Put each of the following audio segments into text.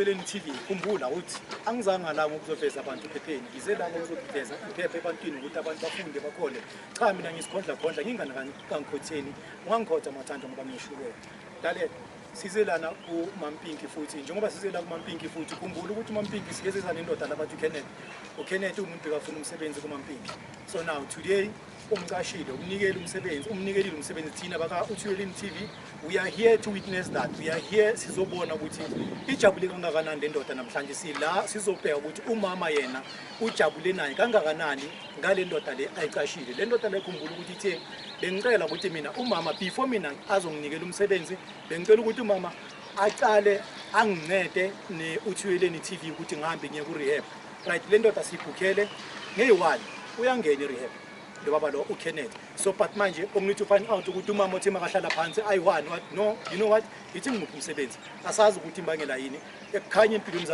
Uthuleleni TV khumbula ukuthi angizange la ngokuzoveza abantu ephepheni ngize la ngokuzoveza iphepha ebantwini ukuthi abantu bafunde bakhole cha mina ngisikhondla kangikhotheni ungangikhotha mathanda ngoba ngishukela dale size lana ku Mam Pinky futhi njengoba size la ku Mam Pinky futhi khumbula ukuthi Mam Pinky sigezeza nendoda labathi Kenneth umuntu bekafuna umsebenzi ku Mam Pinky so now today umqashile umnikelile umsebenzi thina baka Uthuleleni TV. We are here to witness that. We are here sizobona ukuthi ijabule kangakanani le ndoda namhlanje sila sizobheka ukuthi umama yena ujabule naye kangakanani ngale ndoda le ayiqashile. Le ndoda le khumbula ukuthi ithe bengicela ukuthi mina umama before mina azonginikela umsebenzi bengicela ukuthi umama aqale angincede ne Uthuleleni TV ukuthi ngihambe ngiye ku Rehab. Right, le ndoda sibhukhele ngeyi1 uyangena eRehab. Lo baba lo uKenneth. So but manje ongithi to find out ukuthi umama othi makahlala phansi ayi1 what no you know what ithi ngimuphi umsebenzi asazi ukuthi imbangela yini ekukhanya empilweni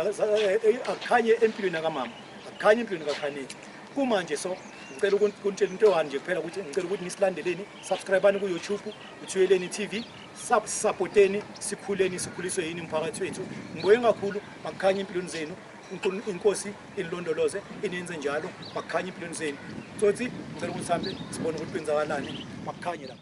akukhanye empilweni kaMama akukhanye empilweni kaKenneth kumanje so ngicela ukuntshela into one nje kuphela ukuthi ngicela ukuthi nisilandeleni subscribeani ku YouTube Uthuleleni TV supporteni sikhuleni sikhuliswe yini umphakathi wethu ngiboye kakhulu akukhanye empilweni zenu inkosi ilondoloze inenze njalo bakhanye empilweni zenu sothi ngicela ukuthi sihambe sibone ukuthi kwenzakalani bakhanye la.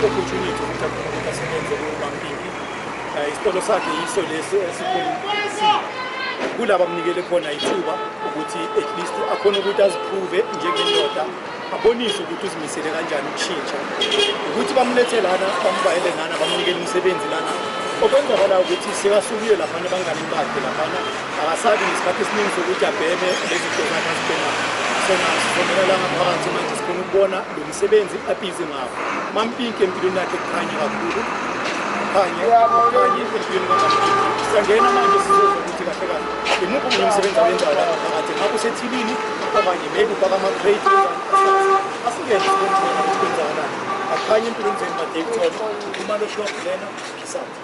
Opportunity ukuthi asebenze ku-Mam Pinky isitolo sakhe yiso leso kulaba amnikele khona ithuba ukuthi at least akhona ukuthi aziprove njengendoda abonise ukuthi uzimisele kanjani ukushintsha ukuthi bamlethe lana bambayele lana bamnikele umsebenzi lana okwenzakala ukuthi sekasukile laphana bangani bakhe laphana akasabi ngesikhathi esiningi sokuthi abheke lezi zinto zakhe azibheka sona sifonela ngaphakathi manje sifuna ukubona lo msebenzi abhizi ngawo Mam Pinky empilweni yakhe kukhanya kakhulu khanye empilweni kaMama sangena manje sizozwa ukuthi kahle kahle imuphi umsebenzi awenzayo la ngaphakathi ngabe usethilini okanye maybe bakama-crate asingene sibone ukuthi kwenzakalani akhanye empilweni zenu ma-David imali shop lena kisaphi.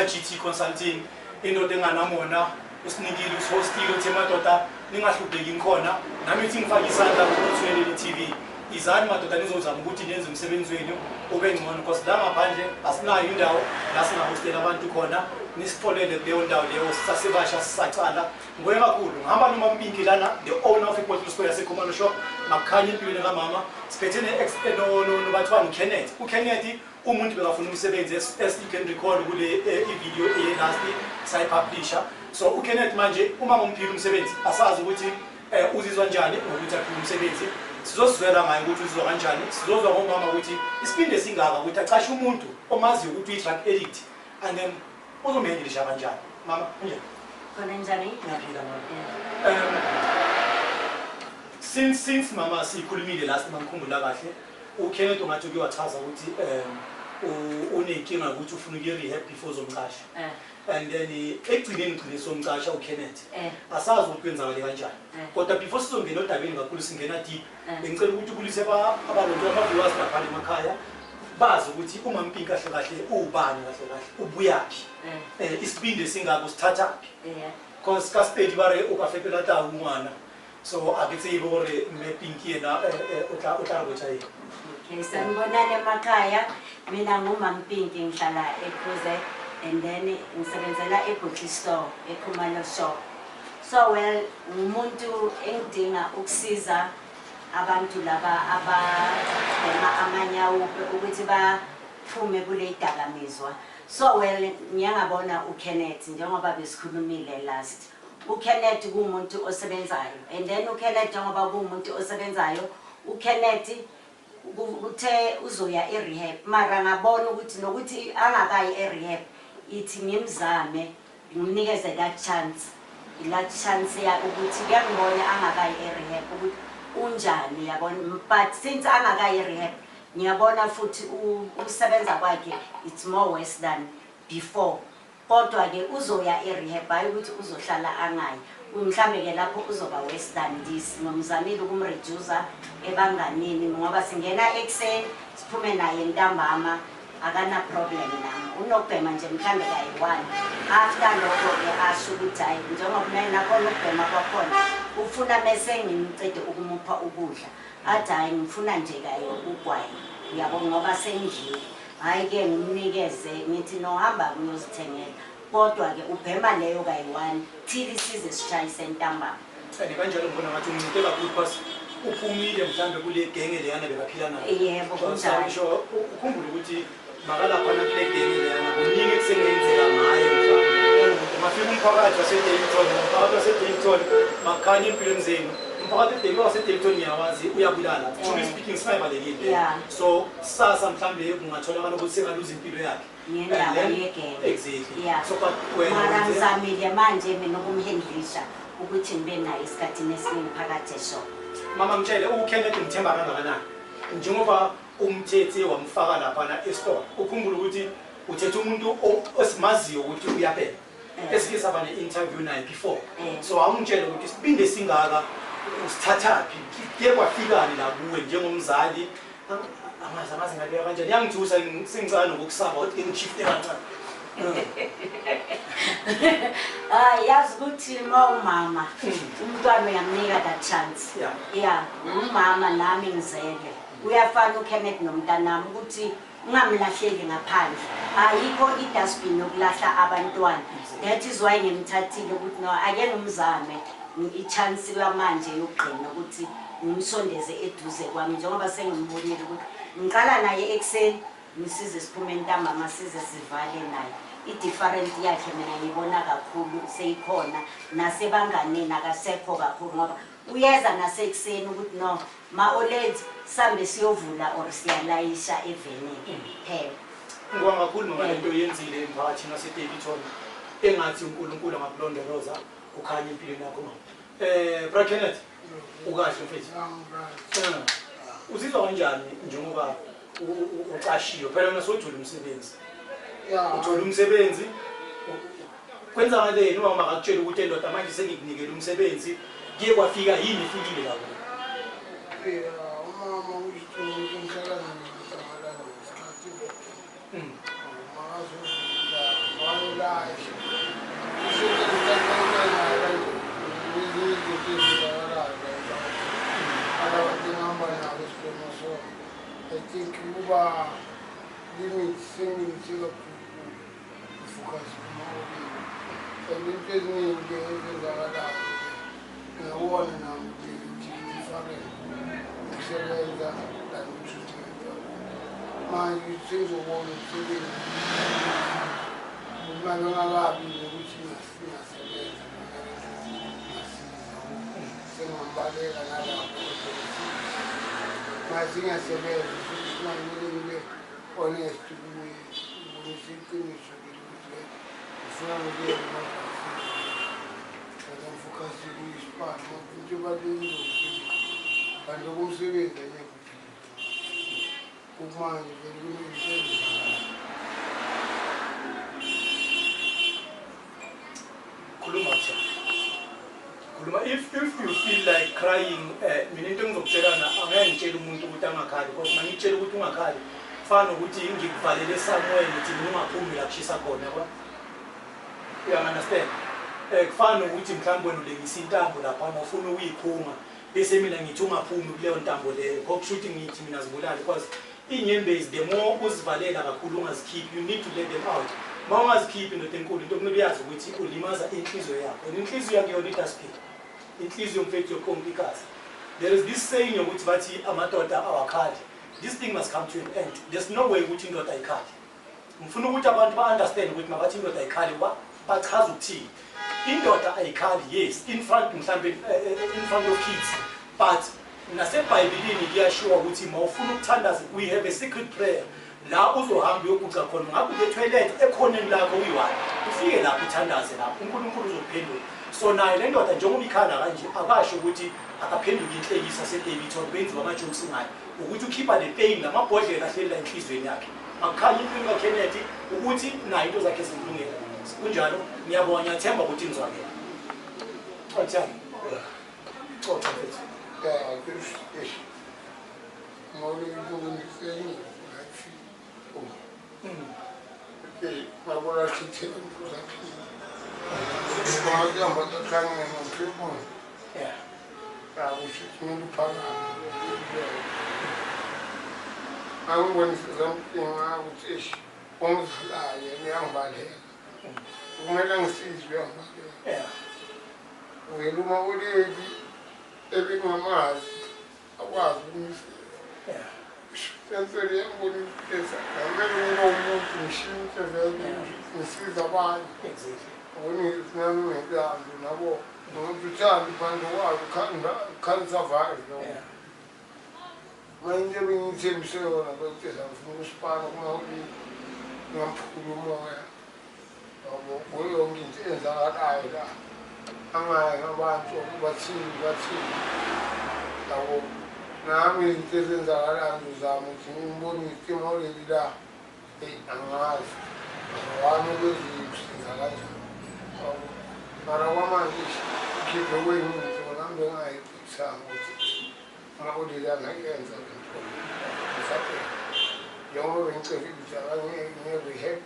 GT Consulting indoda enganamona usinikile usihostile uthi madoda ningahlubeki ngikhona nami uthi ngifake isandla ku-Uthuleleni TV izani madoda nizozama ukuthi nenze umsebenzi wenu ube ngcono because la ngaphandle asinayo indawo la singahostela abantu khona nisifolele kuleyo ndawo leyo sasebasha sisacala ngoye kakhulu ngihamba noMam Pinky lana the owner of iBottle Store yaseKhumalo Shop makhanya empilweni kamama siphethe nobathiwa uKenneth uKenneth umuntu bekafuna umsebenzi as you can recall kule i-video last sayipublisha so uKenneth manje uma ngomphila umsebenzi asazi ukuthi uzizwa njani ngokuthi aphile umsebenzi sizozizwela ngayo ukuthi uzizwa kanjani sizozwa ngomama ukuthi isipinde singaka ukuthi acashe umuntu omaziyo ukuthi uyi-drug addict and then uzomhendelisha kanjani mama njani khona njani ngiyaphila mama since mama sikhulumile last mangikhumbula kahle uKenneth ungathi uke wachaza ukuthi unenkinga ukuthi ufuna ukuya rehab before uzomqasha and then ekugcineni somqasha uKenneth asazi ukuthi kwenzakale kanjani kodwa before sizongena odabeni kakhulu singena deep bengicela ukuthi ukulise abantu ama-viewers lapha emakhaya bazi ukuthi uMam Pinky kahle kahle ubani kahle kahle ubuyaphi isibindi singako sithathaphi because kasipedi bare ukafepela tawu ngwana so akitsebe gore Mam Pinky yena utla ngotsha yini. Okay, sanibonani emakhaya mina nguMam Pinky ngihlala eKruze and then ngisebenzela eBottle Store eKhumalo Shop. So well ngumuntu engidinga ukusiza abantu laba abadema amanyawo ukuthi baphume kule idakamizwa. So well ngiyangabona uKenneth njengoba besikhulumile last. uKenneth kumuntu osebenzayo and then uKenneth njengoba kumuntu osebenzayo uKenneth uthe uzoya erehab mara ngabona ukuthi nokuthi angakayi erehab ithi ngimzame ngimnikeze la chance ya ukuthi ngiyabona angakayi erehab ukuthi unjani yabona but since angakayi erehab ngiyabona futhi usebenza kwakhe it's more worse than before kodwa ke uzoya erehab hayi ukuthi uzohlala angayi mhlambe ke lapho uzoba worse than this ngomzamile ukumreduce ebanganini ngoba singena ekseni siphume naye ntambama akana problem nami unokubhema nje mhlambe kayi1 after lokho ke asho ukuthi hayi njengoba mina khona ukubhema kwakhona ufuna mase ngimcede ukumupha ukudla athi hayi ngifuna nje kayo ugwayi uyabona ngoba sengidlile hayi ke ngimnikeze ngithi nohamba uyozithengela kodwa ke ubhema leyo kayi1 till size sishayise ntambama kanjalo ngibona ngathi umuntu kakhulu because uphumile mhlambe kule genge leyana bekaphila nayo yebo kunjalo ngisho ukhumbule ukuthi makala khona kule genge leyana kuningi ekusengenzeka ngayo mhlambe mafika umphakathi waseDayton makhanya empilweni zenu umphakathi waseDayton ngiyawazi uyabulala truly speaking sibalekile so sasa mhlambe kungatholakala ukuthi sengaluza impilo yakhe ngendawo yegenge exactly so but mara ngizamile manje mina ukumhendlisha ukuthi ngibe nayo isikhathini esiningi phakathi esho mama mtshele uKenneth ngithemba kangakanani njengoba umthethe wamfaka lapha e-store ukhumbula ukuthi uthethe umuntu osimaziyo ukuthi uyaphela esike saba ne-interview naye before so awungitshele ukuthi sibinde singaka usithathaphi ke kwafikani la kuwe njengomzali amazi ngaleyo kanjani yangithusa singicana ngokusaba ukuthi ngishifte kancane yazi ukuthi mama umntwana uyamnika that chance umama nami ngizele uyafana uKenneth nomntanami ukuthi ungamlahleli ngaphandle ayikho i-dustbin yokulahla abantwana that is why ngimthathile ukuthi no ake ngimzame i-chance lamanje yokugcina ukuthi ngimsondeze eduze kwami njengoba sengimbonile ukuthi ngiqala naye ekseni ngisize siphume ntambama size sivale naye i-different yakhe mina ngibona kakhulu seyikhona nasebanganeni akasekho kakhulu ngoba uyeza nasekuseni ukuthi no ma-oledi sambe siyovula or siyalayisha evenini phela ngibonga kakhulu ngoba lento yenzile emphakathini waseDayton engathi uNkulunkulu angakulondoloza ukhanya empilweni yakho mama bra Kenneth ukahle mfethu uzizwa kanjani njengoba uqashiwe phela wena sowuthola umsebenzi uthola umsebenzi kwenza ngaleni uma makakutshela ukuthi endoda manje sengikunikele umsebenzi kuye kwafika yini ifikile lapho umama uyithi ngihlala ngihlala ngesikhathi things of one feeling. Man, I'm not which is my thing as a man, not really honest to be when you think you should be it's not really I don't focus on this part, but you are doing it. And the most of it, if you feel like crying, mina into ngizokutshela angeke ngitshele umuntu ukuthi angakhali because mangitshela ukuthi ungakhali fana ukuthi ngikuvalele somewhere ngithi ungaphumi la kushisa khona yabo. You understand? Kufana ukuthi mhlawumbe wena ulengisa intambo lapha ufuna ukuyiphunga bese mina ngithi ungaphumi kuleyo ntambo leyo ngokushuthi ngithi mina zibulala because inyembezi the more uzivalela kakhulu ungazikhiphi you need to let them out. Ma ungazikhiphi into enkulu into kumele uyazi ukuthi ulimaza inhliziyo yakho. Inhliziyo yakho yona idaspik. Inhliziyo mfethu yokonkikazi. There is this saying ukuthi bathi amadoda awakhali. This thing must come to an end. There's no way ukuthi indoda ayikhali. Ngifuna ukuthi abantu ba understand ukuthi mabathi indoda ayikhali bachaza ukuthini. Indoda ayikhali yes in front mhlambe in front of kids but naseBhayibhelini kuyashiwa ukuthi mawufuna ukuthandaza we have a secret prayer la uzohamba uyokuca khona ngabe ke-toilet ekhoneni lakho uyi-1 ufike lapho uthandaze lapho uNkulunkulu uzokuphendula. So nayo le ndoda njengoba ikhala kanje akasho ukuthi akaphenduka inhlekisa seDavid or benziwa ama-jokes ngayo ukuthi ukhipha le pain lamabhodlela ahleli la enhliziyweni yakhe akukhanya impilo kaKenneth ukuthi nayo into zakhe zimlungela kunjalo ngiyabona ngiyathemba ukuthi nizwakela. Othani xoxa mfethu. nami izinto ezenzakalayo ngizama ukuthi ngimbone isimo leli la angazi wami kwezisenza kanjani mara kwamanje ukhiphe kwenyuzo nami bengayibhekisanga ukuthi uma uleli angayenza lento njengoba bengicela ukuthi nge-rehab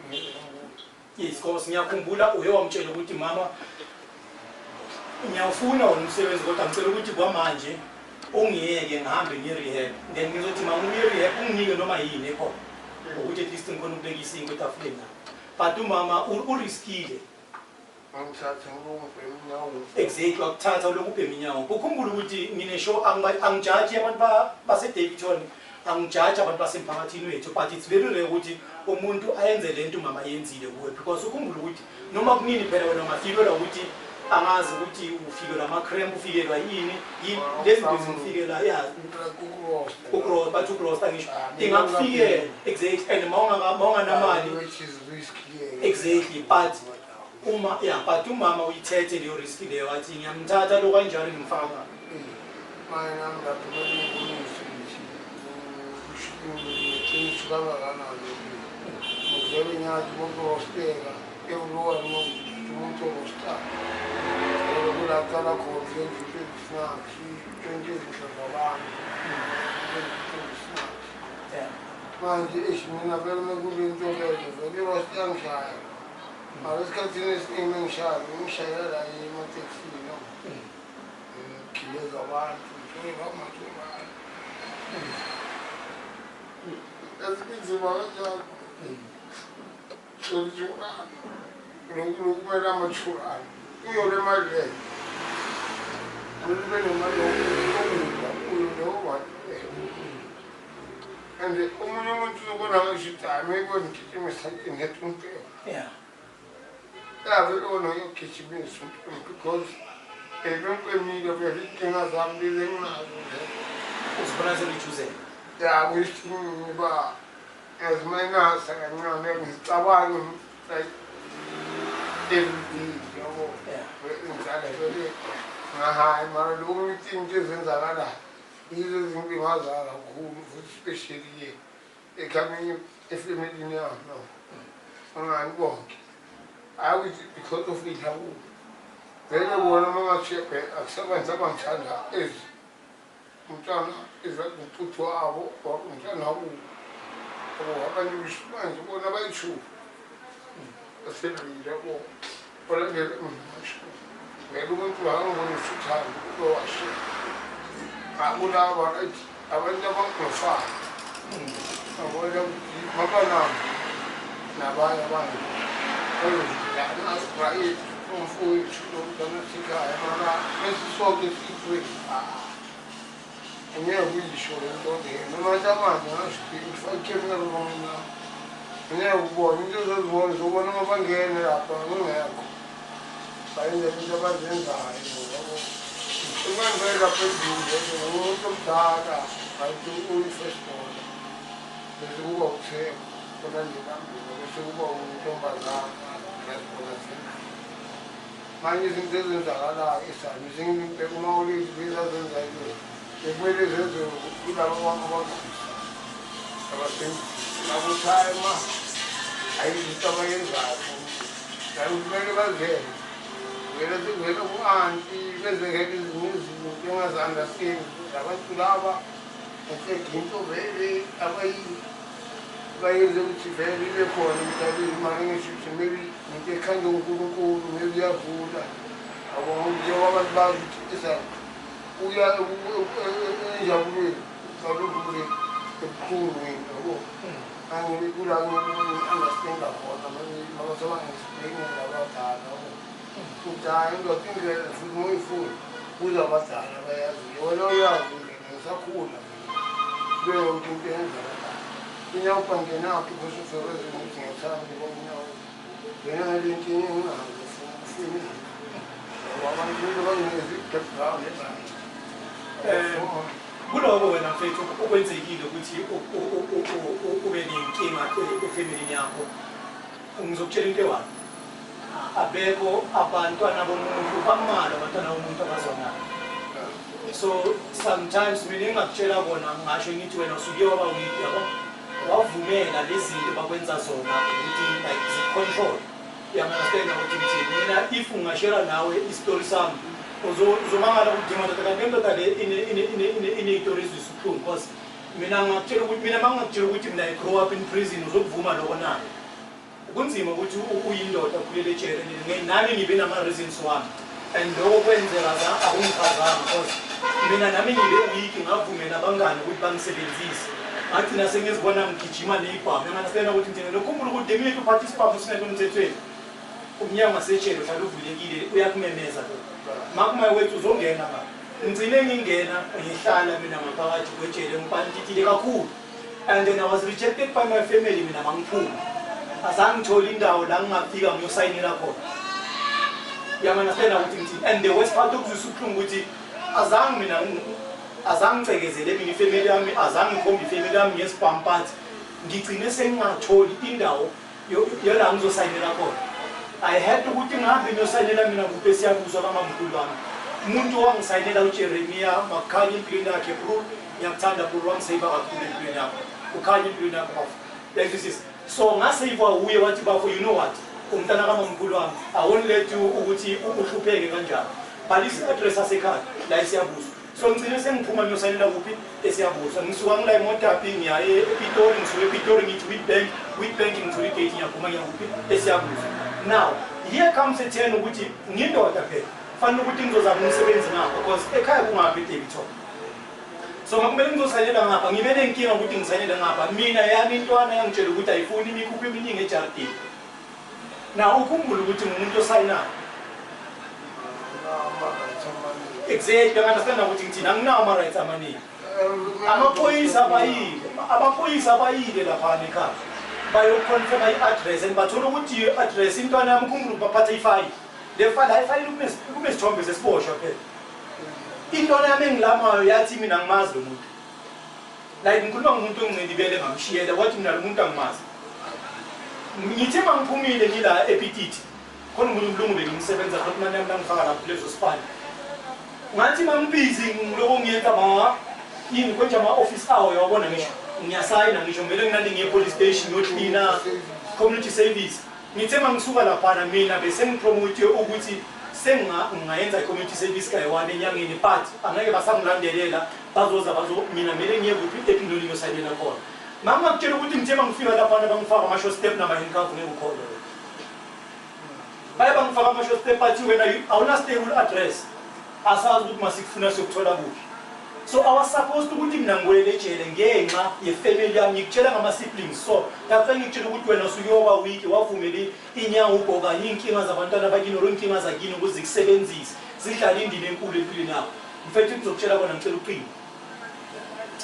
yes because ngiyakhumbula uye wamtshela ukuthi mama ngiyafuna wona umsebenzi kodwa ngicela ukuthi kwamanje ungiyeke ngihambe ngi-rehab then ngizothi mama ngi-rehab unginike noma yini ekhona ukuthi at least ngikhona ukubeka isinko etafuleni nami but umama uriskile exactly wakuthatha ulokhu ubhema inyawo ukhumbula ukuthi ngineshow angijaji abantu baseDavidton angijaji abantu basemphakathini wethu but it's very rare ukuthi umuntu ayenze lento umama yenzile kuwe because ukhumbula ukuthi noma kunini phela wena ungafikelwa ukuthi angazi ukuthi ufikelwa ama-cramp ufikelwa yini lezi zinto zimufikela ukross bathi ukross angisho ingakufikela exactly and mawunganamali exactly but but umama uyithethe leyo risk leyo wathi ngiyamthatha lo kanjalo ngimfaka manje mina vele mekulento leyo vele wasiyangishaya awesikhathini esiningi ngishayela la emateksini no ngigileza abantu njengoba ezinzima kanjalo sokuthi kumele amathurane kuyo le mali leyo kumele nemali yokudla kuyo leyo mali And the only one to go on is time, maybe when you keep me something that won't fail. Yeah. I will know your kitchen because they don't need of everything as I'm living now. What's Brazil choosing? Yeah, I wish to as my nurse and my name is Tawan, like everything, you know, inside of it. I'm a little thing just in Zavada. He's using the Mazar who especially they come in if you make me now. No, I'm going. I was because of it. Then the one among a shepherd at 7 China is Mutana is like put to our or Mutana. Or you respond to what about you? The city that war. But I get we're going to have one of the time to go a ship. I would have it. I went about to far. I would have Mabana. Nabaya. That's right. From food to Donatica. And I saw the secret. And yeah, we show it. No matter what, if I came along now. And yeah, one of those ones, one of them again, I never been there. The man very up with you, the some data, I do only first one. There's a walk here, but then you can't do it. There's a walk when you come back now, that's what I think. Mine isn't doesn't I'm using the only reasons I do. The way it is, you have one of us. I was thinking, I was tired, I used to come in that. I was very well there. We don't want even the head is music, you must understand. I went to Lava and take him to very away. By the very before him, maybe they can't go, maybe a food. I won't go about it. We are the cool wing. And we could understand that for them. I was explaining about that. Time got muy full. Usa bastante, eu não ia essa cura. Deu que entende. Tinha um pangueiro que você fez muito interessante, não. Tinha ele tinha uma fui. Eu avançei logo nesse capitão, kulobo wena mfethu okwenzekile ukuthi ube nenkinga efamily yakho ngizokutshela into ewani abekho abantwana bomuntu bamala abantwana bomuntu abazona so sometimes mina engakutshela kona ngasho ngithi wena usuke waba weak yabo wavumela lezi zinto bakwenza zona ukuthi like zi-control uyamanastand ukuthi mina if ungashare nawe istory sami uzomangala ukudinga ndoda le ine-stories zisubuhlungu because mina mangakutshela ukuthi mina I grow up in prison uzokuvuma lokho na kunzima ukuthi uyindoda kulele tshele nami ngibe nama-reasons wami and lokho kwenzeka akungichazanga because mina nami ngibe weak ngavumela abangane ukuthi bangisebenzise ngathi nasengizibona ngigijima neyibhamu enganasitena ukuthi njene lokhumbula ukuthi emini uphatha isibhamu sinento emthethweni umnyango wasetshele uhlala uvulekile uyakumemeza makuma wethu uzongena ngigcine ngingena ngihlala mina ngaphakathi kwetshele ngipantitile kakhulu and then I was rejected by my family mina mangiphuma azangithola indawo la ngingafika ngiyosayinela khona uyamanasitena ukuthi ngithini and the worst part okuzisubuhlungu ukuthi azangicegezele mina ifamily yami azangikhomba ifamily yami ngesibhamu but ngigcine sengingatholi indawo yala ngizosayinela khona I had to ukuthi ngihambe ngiyosayinela mina kuphi esiyabuzwa kamamkhulu wami umuntu wangisayinela uJeremia makhanya impilo yakhe bro ngiyakuthanda bro wangisayeba kakhulu impilo yakho ukhanya impilo yakho like this is so ngasayibwa uye wathi bafo you know what umntana kamamkhulu wami I won't let you ukuthi uhlupheke kanjalo bhalisa address asekhaya la esiyabuzwa so ngicine sengiphuma ngiyosayinela kuphi esiyabuzwa ngisuka ngila imotapi ngiya ePitori ngisuka ePitori ngithi Witbank ngithula igate ngiyaphuma ngiyakuphi esiyabuzwa. Now here comes a turn ukuthi ngindoda phela fanele ukuthi ngizozama umsebenzi ngapha because ekhaya kungaphi eDebito so ngakumele ngizosayinela ngapha ngibe nenkinga ukuthi ngisayinele ngapha mina yami intwana yangitshela ukuthi ayifuni imikhuphi eminingi ejardini. Now ukhumbula ukuthi umuntu osayinayo exactly, I understand what you're saying. I'm not rights amaningi. Amaphoyisa abayile abaphoyisa abayile lapha ekhaya bayoconfirm i-address and bathola ukuthi i-address intwana yami khumbula baphatha ifile le file ayifile kumesithombe sesiboshwa phela intwana yami engilamayo yathi mina ngimazi lo muntu like ngikhuluma ngomuntu ongincelibele ngamshiyela wathi mina lo muntu angimazi ngithe mangiphumile ngila epititi khona umuntu umlungu bengimsebenza futhi manje nami ngifaka lapho lezo sipani ngathi mangibhizi ngiloko ngiyenza yini kwenje ama-office awo yawabona ngisho ngiyasayina ngisho kumele nginandi ngiye police station ngiyocleana community service ngithe mangisuka laphana mina bese ngipromote ukuthi sengingayenza i-community service kayi-1 enyangeni but angeke basangilandelela bazoza mina kumele ngiye kuphi epindoni ngiyosayinela khona mama kutshela ukuthi ngithe mangifika laphana bangifaka ama-short step nama-handcuff ngeke ukhona baye bangifaka ama-short step bathi wena awuna-stable address asazi ukuthi masikufuna siyokuthola kuphi so I was supposed to ukuthi mina ngwele ejele ngenxa yefamily yami ngikutshela ngama-siblings so that's ngikutshela ukuthi wena usuyoba weak wavumele inyawo ubhokanye iy'nkinga zabantwana bakini or iy'nkinga zakini ukuze zikusebenzise zidlala indima enkulu empilweni yakho mfethu ngizokutshela kona ngicela uqina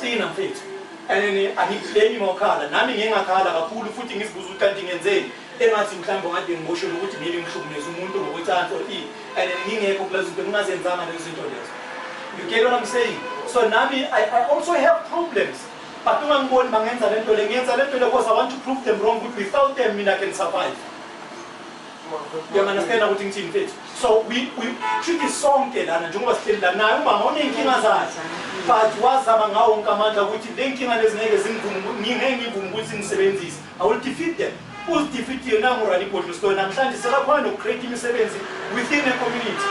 qina mfethu and angiblame mawukhala nami ngingakhala kakhulu futhi ngizibuza ukuthi kanti ngenzeni engathi mhlawumbe ngade ngiboshelwe ukuthi maybe ngihlukumeze umuntu ngokwecansi or and ngingekho kula zinto ngingazenzanga lezo zinto lezo. You get what I'm saying? So Nami, I also have problems. But don't go and bangenza lento le ngenza lento le because I want to prove them wrong, but without them I can survive. You understand what I'm saying? So we treat this song lana njengoba sihleli naye uma ngone inkinga zakhe. But wazama ngawo wonke amandla ukuthi le nkinga lezi ngeke ngivuma ukuthi ngisebenzise. I will defeat them. Who's defeat yena ngorani ibhodlo store namhlanje sekakhona nokucreate imisebenzi within a community.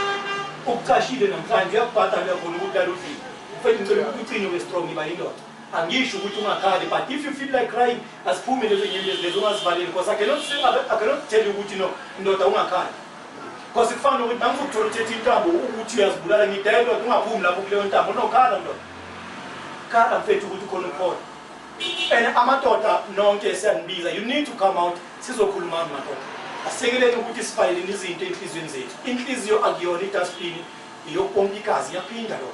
Ukucashile namhlanje uyakubhadala khona ukudlala udlile. Mfethu ngicela ukuthi uqine strong iba yindoda. Angisho ukuthi ungakhali but if you feel like crying asiphume lezo nyembezi lezo ungazivaleli because I cannot tell you ukuthi no ndoda ungakhali. Because kufana ukuthi mangifuthola uthethe intambo ukuthi uyazibulala ngidayela ungaphumi lapho kuleyo ntambo unokhala ndoda. Khala mfethu ukuthi khona ukhona. And amadoda nonke siyanbiza you need to come out sizokhuluma ngamadoda. Asekeleni ukuthi sifayile izinto enhlizweni zethu. Inhliziyo akuyona idustbin iyopompa igazi iyaphinda lo.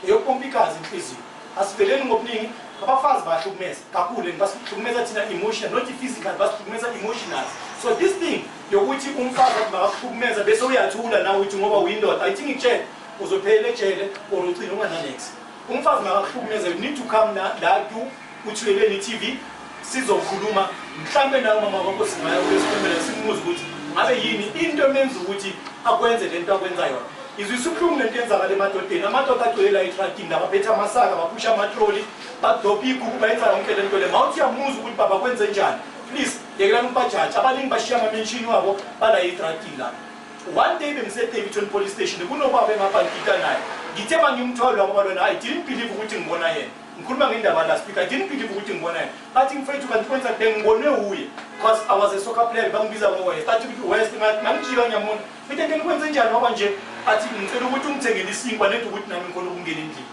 Iyopompa igazi inhliziyo. Asiveleni ngobuningi abafazi bahlukumeza kakhulu basihlukumeza thina emotional not physical basihlukumeza emotional. So this thing yokuthi umfazi akubahlukumeza bese uyathula nawe uthi ngoba uyindoda I think itshele uzophela ejele or ucina ungananex. Umfazi makahlukumeza you need to come la you Uthuleleni TV sizokhuluma mhlambe nawe mama wakho singaya kwesikhumela simuza ukuthi ngabe yini into emenza ukuthi akwenze lento akwenza yona izisukhulu lento yenzakala emadodeni amadoda agcwele i-tracking labaphethe amasaka baphusha amatroli badopha igugu bayenza yonke lento le mawuthi yamuza ukuthi baba kwenze njani please yekelani ukubajaji abaningi bashiya amamenshini wabo bala i-tracking la one day bengiseDavidton police station kunobaba engaphankita naye ngithe mangimthola ngoba lona I didn't believe ukuthi ngibona yena ngikhuluma ngendaba la speaker I didn't believe ukuthi ngibona yena bathi ngifethu kanti kwenza ngibone uye because I was a soccer player bangibiza ngowe bathi ukuthi west ngangijika nyamuntu mfethu ngeke nikwenze njani ngoba nje athi ngicela ukuthi ungithengele isinkwa nento ukuthi nami ngikhona ukungena endlini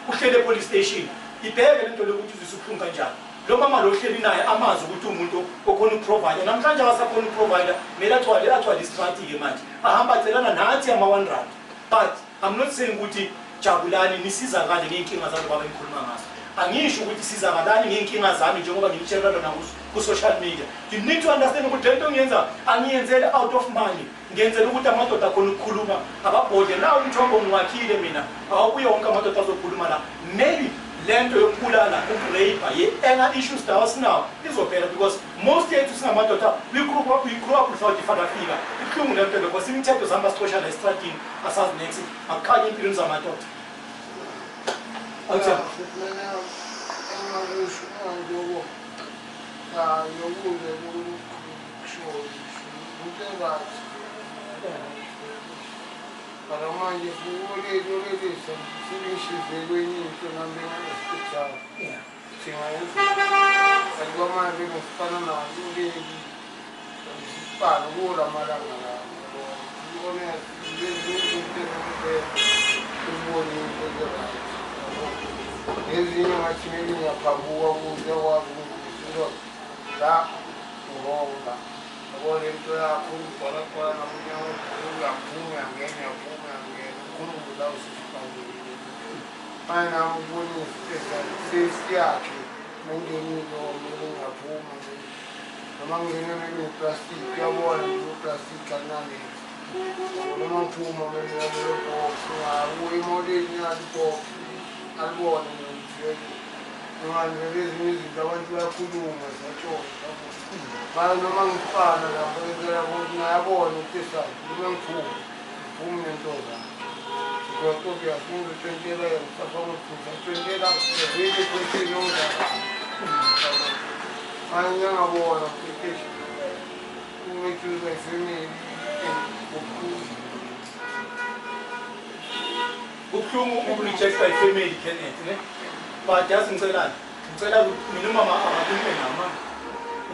uhlele police station ibheke lento lokuthi uzisuphunga kanjani lo mama lo hleli naye amazi ukuthi umuntu okhona uprovide namhlanje abasakhona uprovide mele athwale strategy manje ahamba acelana nathi ama-1 rand but I'm not saying ukuthi jabulani nisizakale ngeenkinga zabo baba engikhuluma ngazo angisho ukuthi sizakalani ngeenkinga zami njengoba ngitshela lona ku social media you need to understand ukuthi lento ngiyenza angiyenzele out of money ngiyenzela ukuthi amadoda akhona ukukhuluma ababhode nawo umthombo ngiwakhile mina awubuye wonke amadoda azokhuluma la maybe lento yokubulala ukurape ye-anger issues that was now izophela because most yethu singamadoda we grew up without i-father figure ibuhlungu lento because imithetho zihamba sixoshana estradini asazi next akukhanye empilweni zamadoda Manje kulezi sibishizwe kwenye into nambe hospital. Singayenza. Akubona manje ngifana nayo lezi sipalo kula malanga la. Ubone lezi into ubone into ezinye ngathini ngiyaphabuka kuze wabuka la uronga. Ubone into yakho ubhala khona namunye uyaphuma ngene Mana ngibona sesi yakhe Mengenilo mengaphuma noma ngingenele neplastic uyabona nje plastic kancane noma ngiphuma mengenele box ngakuye emotweni yathi box alibone nje noma ezinye izinto abantu bayakhuluma ziyatshona manje noma ngifana lapho ngenzela ukuthi ngiyabona ukuthi sathi noma ngiphuma nento Porque a fundo tentela está como tentela vende porque não dá. Amanhã a bola porque como é que vai ser Buhlungu ukulitshekisa ifamily Kenneth ne but yazi ngicela mina umama akakhulume nama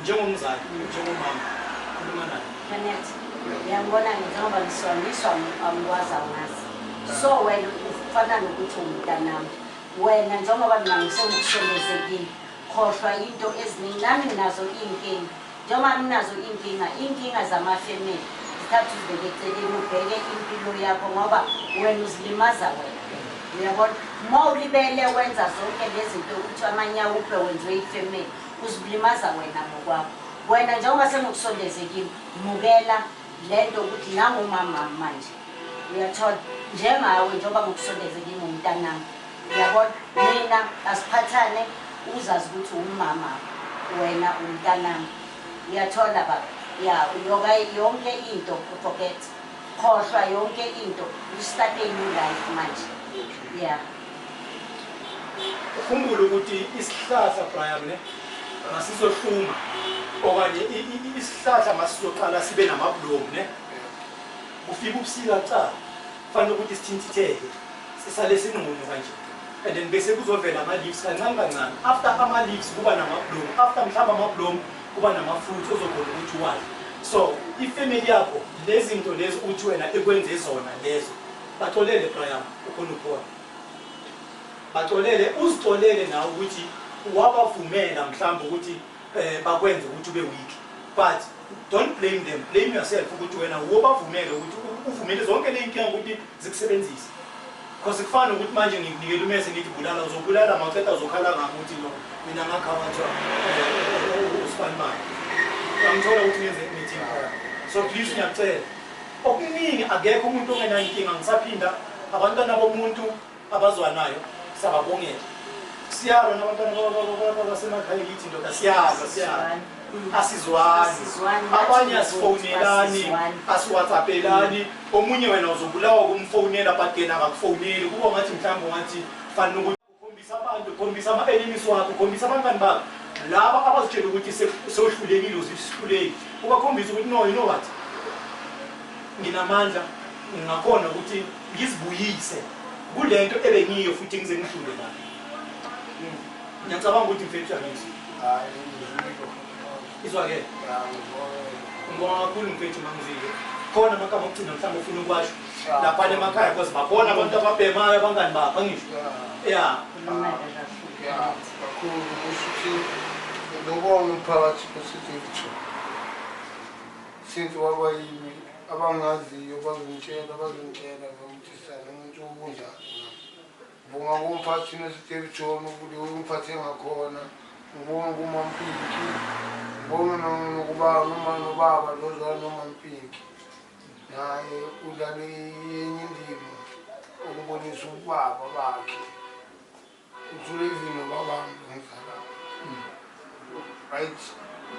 njengomzali njengomama khuluma naye Kenneth ngiyambona njengoba ngisoniswa amkwaza ngazi so wena ufana nokuthi umntanami wena njengoba mina ngisengikusondezekile khohlwa into eziningi nami nginazo iy'nkinga njengoba nginazo iy'nkinga zamafemeli zithatha uzibeke eceleni ubheke impilo yakho ngoba wena uzilimaza wena uyabona uma ulibele wenza zonke lezi zinto ukuthi amanyawo uphe wenziwe ifemeli uzilimaza wena ngokwakho wena njengoba sengikusondezekile mukela lento ukuthi nangumama manje uyathola njengawe njengoba ngikusondezekile ngumntanami uyabona mina asiphathane uzazi ukuthi umama wena umntanami uyathola baba ya uyoka yonke into forget khohlwa yonke into start a new life manje yeah ukhumbule ukuthi isihlahla Brian ne masizohluma okanye isihlahla masizoqala sibe namablomu ne ufika ubusika cha fanele ukuthi sithintitheke sisale sinqunu kanje and then bese kuzovela ama leaves kancane after ama leaves kuba namablomu after mhlamba amablomu kuba nama-fruit ozokhona ukuthi wazi so ifamily yakho lezi zinto lezi uthi wena ekwenze zona lezo baxolele Brian ukhona ukhona baxolele uzixolele nawe ukuthi wabavumela mhlawumbe ukuthi bakwenze ukuthi ube weak but don't blame them, blame yourself ukuthi wena wobavumela ukuthi uvumele zonke le inkinga ukuthi zikusebenzise because kufana ukuthi manje ngikunikela umese ngithi bulala uzobulala maqeda uzokhala ngakuthi lo mina ngakhawathi uSpanman ngithola ukuthi ngenze meeting so please ngiyacela okuningi akekho umuntu ongenayo inkinga ngisaphinda abantwana bomuntu abazwanayo sababongela siyalo nabantwana basemakhaya yithi ndoda siyaza asizwani abanye asifonelani asiwhatsapelani omunye wena uzobulawa kumfonela but yena akakufoneli kuba ngathi mhlawumbe ngathi fanele ukuthi ukhombisa abantu ukhombisa ama-enemies wakho ukhombisa abangani bakho laba abazitshela ukuthi sewuhlulekile uzisihluleki ubakhombisa ukuthi no you know what nginamandla ngingakhona ukuthi ngizibuyise kule nto ebengiyo futhi ngize ngidlule la ngiyacabanga ukuthi mfethu yakini izwake ngibonga kakhulu mfethu mangizile khona amakama okugcina mhlawumbe ufuna ukwasho laphana emakhaya because bakhona abantu ababhemayo abangani bakho angisho ya kakhulu kushuthi lokho umphakathi positive since waba yimi abangaziyo bazongitshela ukuthi sana umuntu ubunjani bonga kumphathi nesiteritory ukuthi umphathi engakhona ngibonga kuMam Pinky ngibonga nobaba lozwana noMam Pinky naye udlale enye indima ukubonisa ubaba bakhe Uthuleleni babami ngizala right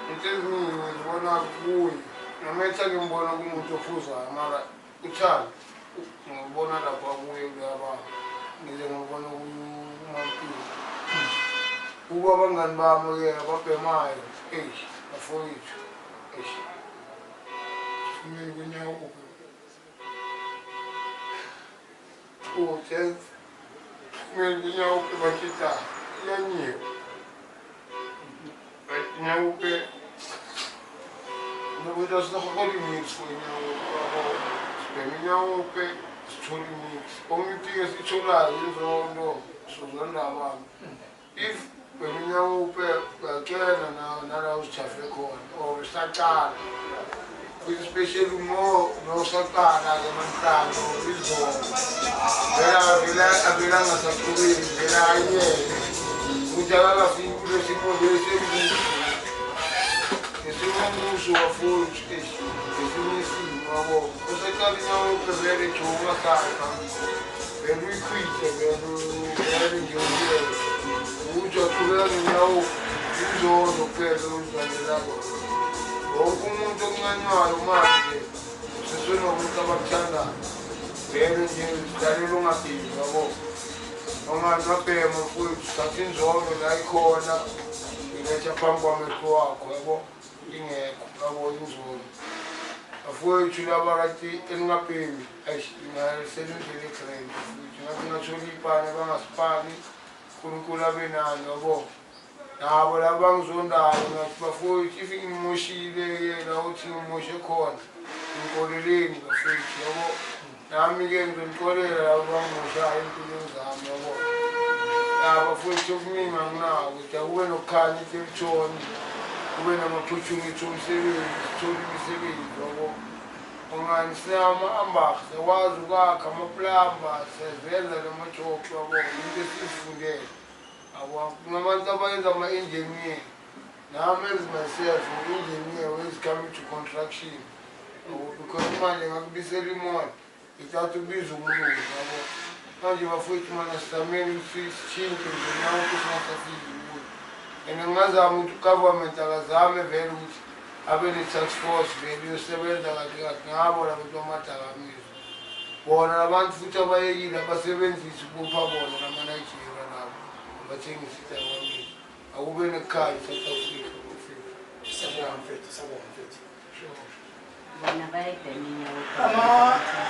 into eziningi ngibona kuye nametha ngimbona kumuntu ofuzayo mara uthanda ngibona lapha kuye kuyababa ngize ngibona kuMam Pinky kuba abangani bami-ke ababhemayo bafowethu kumele kunyawo ujensi kumele kunyawo bakhetha iyanyiwe nyawo-ke nokuthi asinakakoli mix wenyawo sibhema inyawo-ke sithole imix omipike sitholayo inzondo sozondabami if beminyawo-ke uyakena nala uzijafe khona or usaqala especially nosaqala-ke emantlango izolo vela angasaqhubeki vela ayiyele ukuthi akakafiki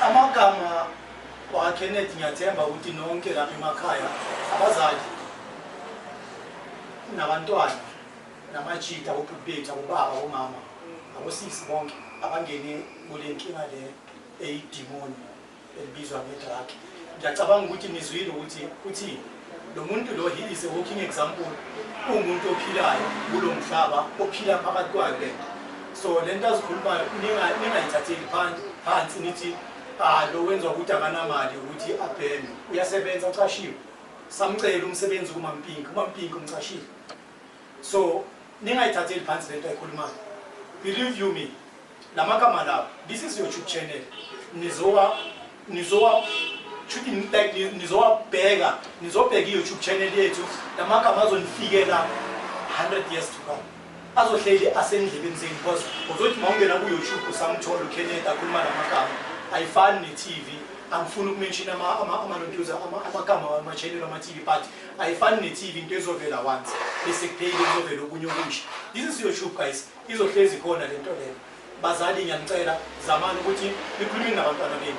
Amagama wa Kenneth ngiyathemba ukuthi nonke lapha emakhaya abazali nabantwana namajita obhubhethu abobaba omama abosisi bonke abangene kule nkinga le eyidimoni elibizwa ngedrug. Ngiyacabanga ukuthi nizwile ukuthi lo muntu lo he is a walking example umuntu ophilayo kulo mhlaba ophila phakathi kwakhe. So lento azikhulumayo ningayithatheli phansi nithi lo wenza ukuthi akanamali ukuthi abheme uyasebenza uqashiwe samcela umsebenzi kuMam Pinky umcashile. So ningayithatheli phansi lento ayikhulumayo. Believe you me, lamagama lawo, this is your YouTube channel. Nizobheka i-YouTube channel yethu lamagama azonifikela 100 years to come. Azohleli asendlebeni zenu because uzothi mawungena ku-YouTube usamthola uKenneth akhuluma lamagama ayifani ne-TV. Angifuni ukumention amagama wama-channel wama-TV but ayifani ne-TV into ezovela once bese kupheli kuzovela okunye okusha. This is YouTube guys, izohlezi khona lento leyo. Bazali ngiyanicela zamani ukuthi nikhulume nabantwana benu.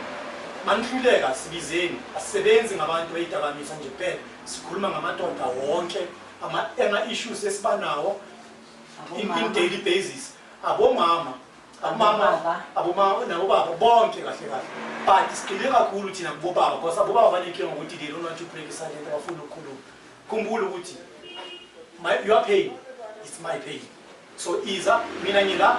Manihluleka sibizeni asisebenzi ngabantu beyidakamisa nje kuphela sikhuluma ngamadoda wonke ama-issues esibanawo in daily basis. Abomama nabobaba bonke kahle kahle but siqile kakhulu thina kubobaba because abobaba banenkinga ngokuthi they don't want to break silent abafuna ukukhuluma. Khumbula ukuthi your pain is my pain. So iza mina ngila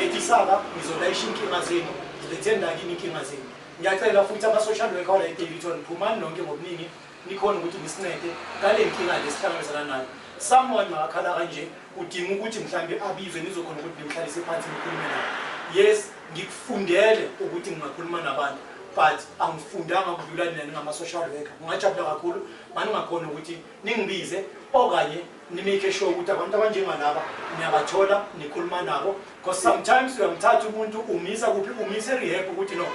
etisaka ngizolayisha inkinga zenu ngilethenda kini inkinga zenu. Ngiyacela futhi ama-social worker la eDavidton phumani nonke ngobuningi nikhona ukuthi nisincede ngale nkinga lesihlangabezana nayo. Someone makakhala kanje udinga ukuthi mhlambe abizwe nizokhona ukuthi nimhlalise phansi nikhulume naye. Yes, ngikufundele ukuthi ngingakhuluma nabantu but angifundanga ukudlula nina ngama-social worker. Ngingajabula kakhulu maningakhona ukuthi ningibize okanye nimake sure ukuthi abantu abanjengalaba niyabathola nikhuluma nabo because sometimes uyamthatha umuntu umisa kuphi umise rehab ukuthi no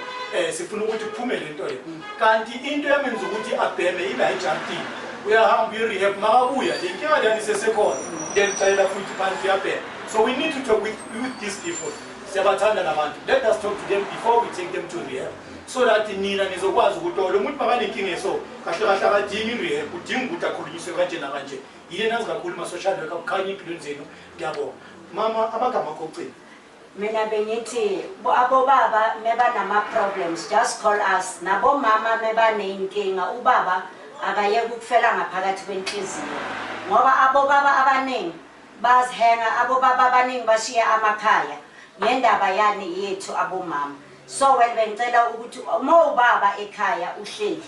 sifuna ukuthi kuphume lento le kanti into yamenza ukuthi abheme ila ejantini uyahamba i-rehab makabuya le nkinga lani sesekhona ngiyacela futhi phansi uyabhema. So we need to talk with these people. Siyabathanda nabantu. Let us talk to them before we take them to rehab so that nina nizokwazi ukuthi lo muntu makanenkinga so kahle kahle akadingi rehab udinga ukuthi akhulunyiswe kanje nakanje. Yile nazi kakhulu ma-social worker kukhanya impilweni zenu. Ngiyabonga mama amagama okugcina. Mina bengithi abobaba mebanama-problems just call us. Nabomama mebaneyinkinga ubaba akayeke ukufela ngaphakathi kwenhliziyo ngoba abobaba abaningi bazihenga abobaba abaningi bashiya amakhaya ngendaba yani yethu abomama. So wena bengicela ukuthi uma ubaba ekhaya uhleli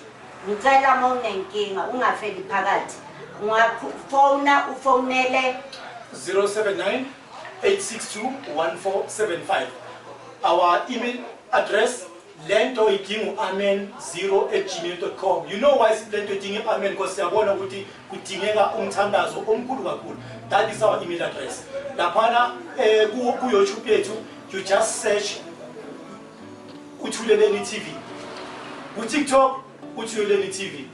ngicela uma unenkinga ungafeli phakathi ungafona ufonele 079-862-1475. Our email address lentoidinguamen0@gmail.com. You know why lentoidinguamen? Because siyabona ukuthi kudingeka umthandazo omkhulu kakhulu. That is our email address. Laphana ku YouTube yethu you just search Uthuleleni TV. Ku TikTok Uthuleleni TV.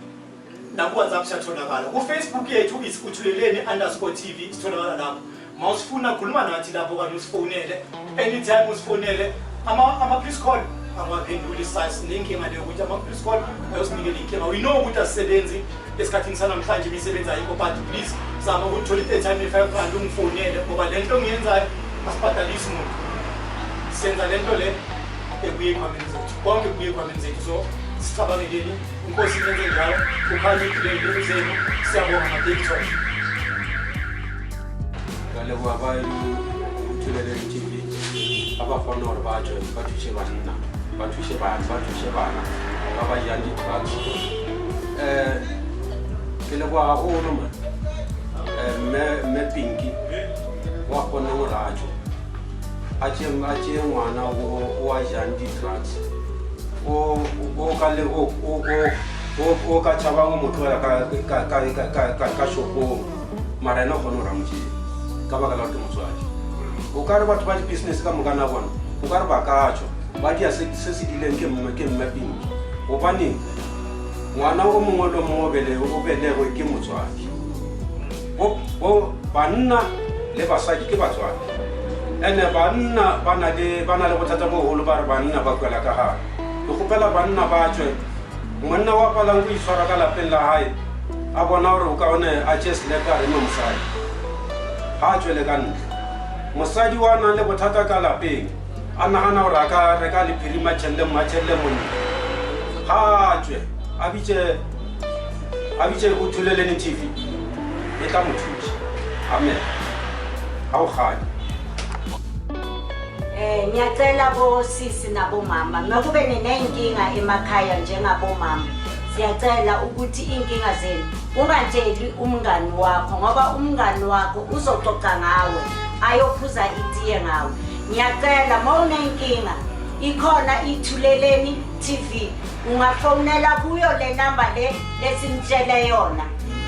Na ku WhatsApp siyatholakala. Ku Facebook yethu is Uthuleleni_TV sitholakala lapho. Mawusifuna khuluma nathi lapho kanye usifonele. Anytime usifonele ama please call angaphenduli size nenkinga leyo ukuthi ama please call ayosinikela inkinga. We know ukuthi asisebenzi esikhathini sanamhlanje imisebenza ayikho but please zama ukuthola i-airtime ye-5 ungifonele ngoba lento ngiyenzayo asibhadalisi umuntu. Senza lento le ebuye ekhwameni zethu. Konke kubuye ekhwameni zethu. So sicabangekeni inkosi yenze njalo ukhanye impilo zenu. Siyabonga ngaphethu. Kale kwa Uthuleleni TV abafana hore ba join ba thushe bana ba ba yandi drugs kele kwa haholo man me Pinky wa kona ho rajo a tse ngwana wa yandi drugs o kale o ka tshaba go motho ka shopo mara ena kgone ho ramtse ka baka la motswadi o ka re batho ba di business ka mogana bona o ka re ba ka tsho ba dia se dileng ke Pinky o bane ngwana o mongwe lo mongwe o belego ke motswadi o banna le basadi ke batswadi ene banna bana le bothata bo holo ba re banna ba kwela ka ha go gopela banna ba tswe monna wa pala go itshwara ka lapeng la hae a bona hore o ka one a just le ka re mo mosadi ha tswele ka ntle mosadi wa nang le bothata ka lapeng a nagana hore a ka reka le phirima tshelle monna ha tswe a bitse Uthuleleni TV e tla mo thusa. Amen. Ha o gane ngiyacela bo sisi nabo mama makube nenkinga emakhaya njengabo mama siyacela ukuthi inkinga zenu ungatsheli umngani wakho ngoba umngani wakho uzoxoxa ngawe ayophuza itiye ngawe. Ngiyacela mawunenkinga ikhona Uthuleleni TV ungafonela kuyo le number lesimtshele yona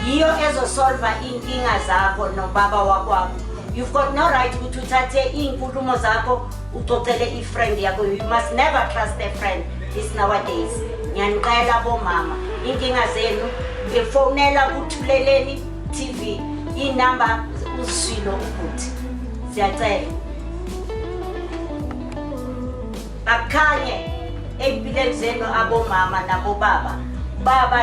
yiyo ezosolva inkinga zakho nobaba wakwakho. You've got no right to uthathe inkulumo zakho uxoxele ifriend yakho. You must never trust a friend this nowadays. Ngiyanicela bo mama inkinga zenu ngefonela Uthuleleni TV inamba usilo ukuthi siyacela bakhanye empilweni zenu abo mama nabo baba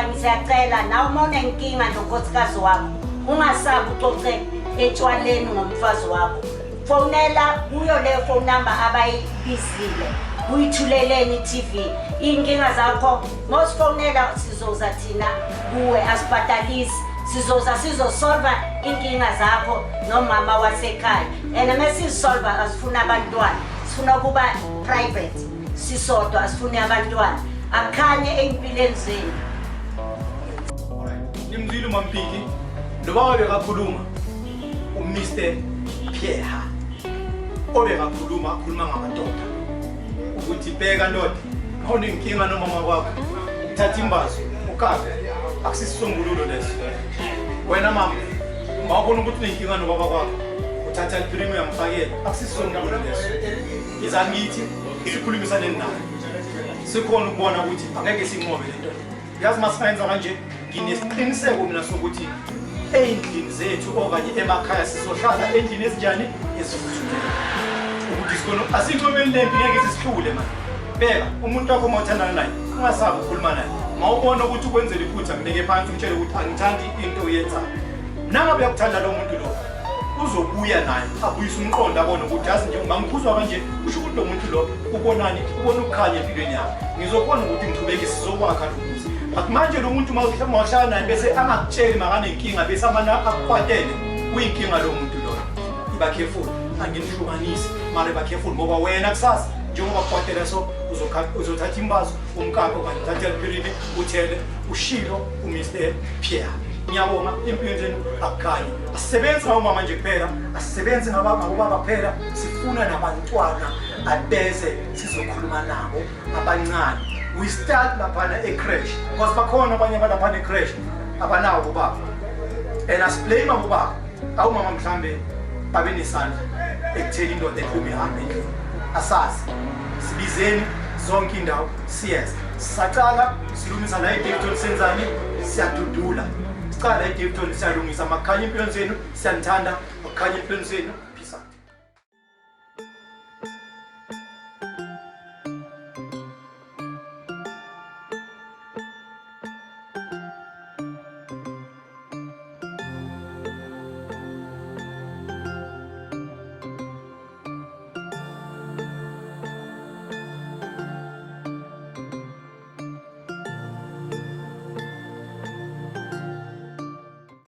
ngisiyacela nawe uma unenkinga nonkosikazi wakho ungasabi uxoxe etshwaleni ngomfazi wakho fonela kuyo le phone number abayibizile Uthuleleni TV inkinga zakho mosifonela sizoza thina kuwe asibhatalisi sizoza sizosolva inkinga zakho nomama wasekhaya and mesisolva asifuna abantwana sifuna kuba private sisodwa asifuni abantwana akhanye empilweni zenu. Nimzile Mam Pinky noba wabekakhuluma uMr Pierre obekakhuluma ngamadoda ukuthi bheka ndoda awunenkinga nomama wakho uthatha imbazo ukaze akusisisombululo leso. Wena mama mawubona ukuthi unenkinga nobaba wakho uthatha ipremium mfakele akusisisombululo leso. Izangithi sikhulumisane nawe sikhona ukubona ukuthi angeke sinqobe lento. Yazi masiyenza kanje nginesiqiniseko mina sokuthi endlini zethu okanye emakhaya sizohlala endlini ezinjani ezifuthumele ukuthi sikona asinqobeni lempi ngeke sisihlule manje. Beka umuntu wakho mawuthandana naye ungasabi ukukhuluma naye mawubona ukuthi ukwenzela iphutha ngibeke phansi umtshele ukuthi angithandi into oyenzayo. Nanga uyakuthanda lo muntu lo uzobuya naye abuyisa umqondo abone ukuthi yazi nje ungangikhuzwa kanje kusho ukuthi lo muntu lo ubonani ubona ukukhanya empilweni yakhe ngizobona ukuthi ngichubeke sizokwakha lo muzi. But manje lo muntu mawuhlala naye bese angakutsheli makane inkinga bese amana akukwatele uyinkinga lo muntu lo. Iba careful anginihlukanisi mara iba careful ngoba wena kusasa njengoba kukwatela so uzothatha imbazo umkakho okanye uthathe eliphelile uthele ushilo uMr Pierre. Ngiyabonga impilo zenu akukhanyi. Asisebenzi ngomama nje kuphela, asisebenzi ngababa kuphela, sifuna nabantwana abeze sizokhuluma nabo abancane. We start laphana ecrash because bakhona abanye abalaphana ecrash abanawo ubaba. And asiblame ubaba. Awumama mhlambe babe nesandla ekutheni indoda ephuma ihambe endlini. Asazi sibizeni zonke indawo siyeza. Sacala silungisa la eDaveyton senzani siyadudula. Sicala eDaveyton siyalungisa makhanya impilo zenu siyanithanda makhanya impilo zenu